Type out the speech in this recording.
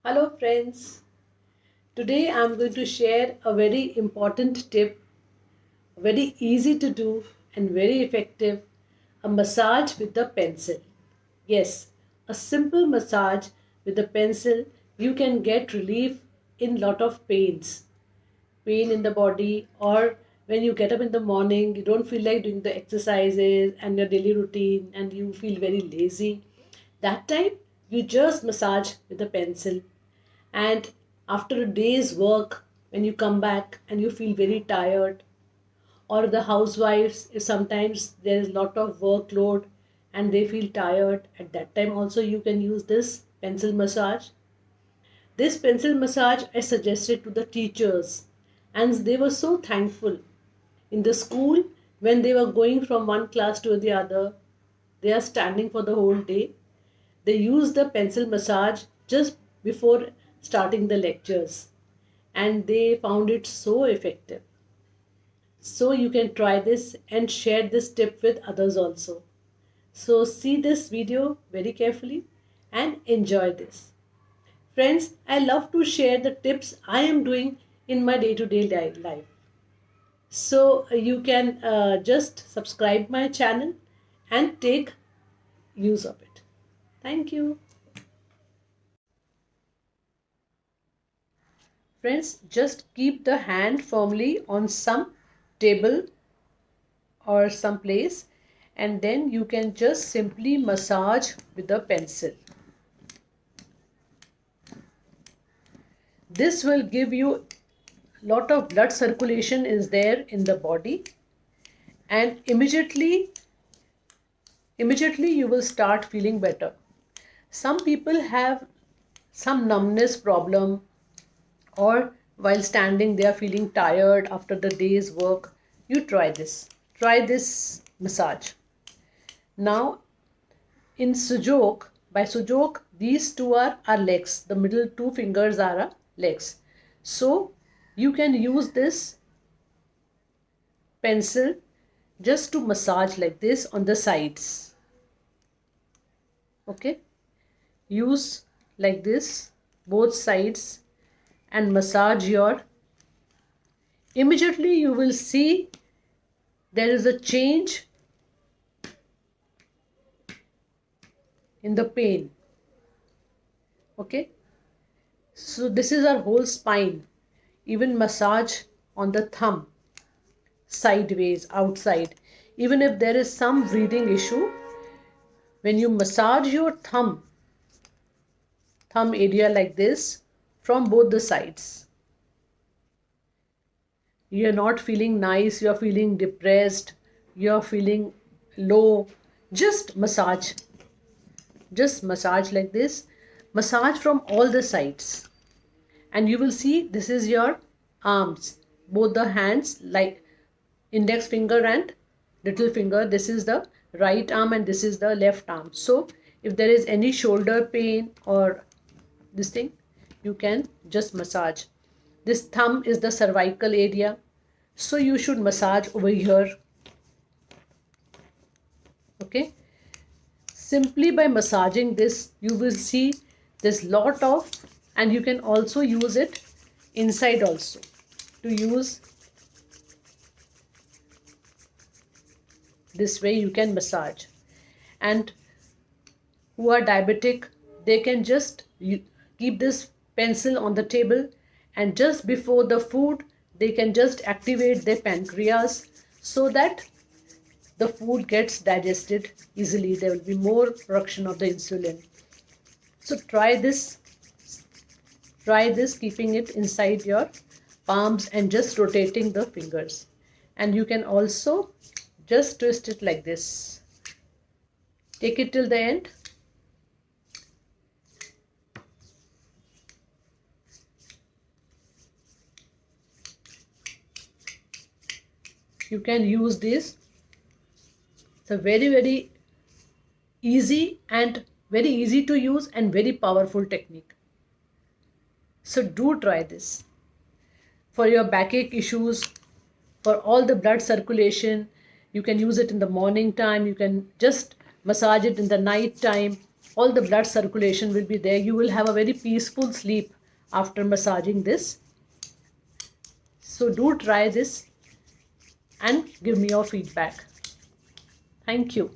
Hello friends, today I am going to share a very important tip, very easy to do and very effective, a massage with the pencil. Yes, a simple massage with a pencil, you can get relief in lot of pain in the body, or when you get up in the morning, you don't feel like doing the exercises and your daily routine and you feel very lazy. That time, you just massage with a pencil, and after a day's work, when you come back and you feel very tired, or the housewives, if sometimes there is lot of workload and they feel tired, at that time also you can use this pencil massage. This pencil massage I suggested to the teachers, and they were so thankful. In the school, when they were going from one class to the other, they are standing for the whole day. They use the pencil massage just before starting the lectures, and they found it so effective. So you can try this and share this tip with others also. So see this video very carefully and enjoy this. Friends, I love to share the tips I am doing in my day-to-day life. So you can just subscribe my channel and take use of it. Thank you. Friends, just keep the hand firmly on some table or some place, and then you can just simply massage with the pencil. This will give you lot of blood circulation is there in the body, and immediately you will start feeling better. Some people have some numbness problem, or while standing they are feeling tired after the day's work. You try this massage. Now in sujok, by sujok, these two are our legs, the middle two fingers are our legs. So you can use this pencil just to massage like this on the sides. Okay, use like this both sides and massage your. Immediately you will see there is a change in the pain. Okay, so this is our whole spine. Even massage on the thumb, sideways, outside. Even if there is some breathing issue, when you massage your thumb area like this from both the sides, you are not feeling nice, you are feeling depressed, you are feeling low, just massage like this. Massage from all the sides, and you will see this is your arms, both the hands, like index finger and little finger. This is the right arm and this is the left arm. So if there is any shoulder pain or this thing, you can just massage. This thumb is the cervical area, so you should massage over here. Okay, simply by massaging this, you will see there's lot of, and you can also use it inside also, to use this way you can massage. And who are diabetic, they can just keep this pencil on the table, and just before the food they can just activate their pancreas so that the food gets digested easily. There will be more production of the insulin. So try this keeping it inside your palms and just rotating the fingers. And you can also just twist it like this. Take it till the end. You can use this. It's a very easy and very easy to use and very powerful technique. So do try this for your backache issues, for all the blood circulation. You can use it in the morning time, you can just massage it in the night time. all the blood circulation will be there. You will have a very peaceful sleep after massaging this. So do try this and give me your feedback. Thank you.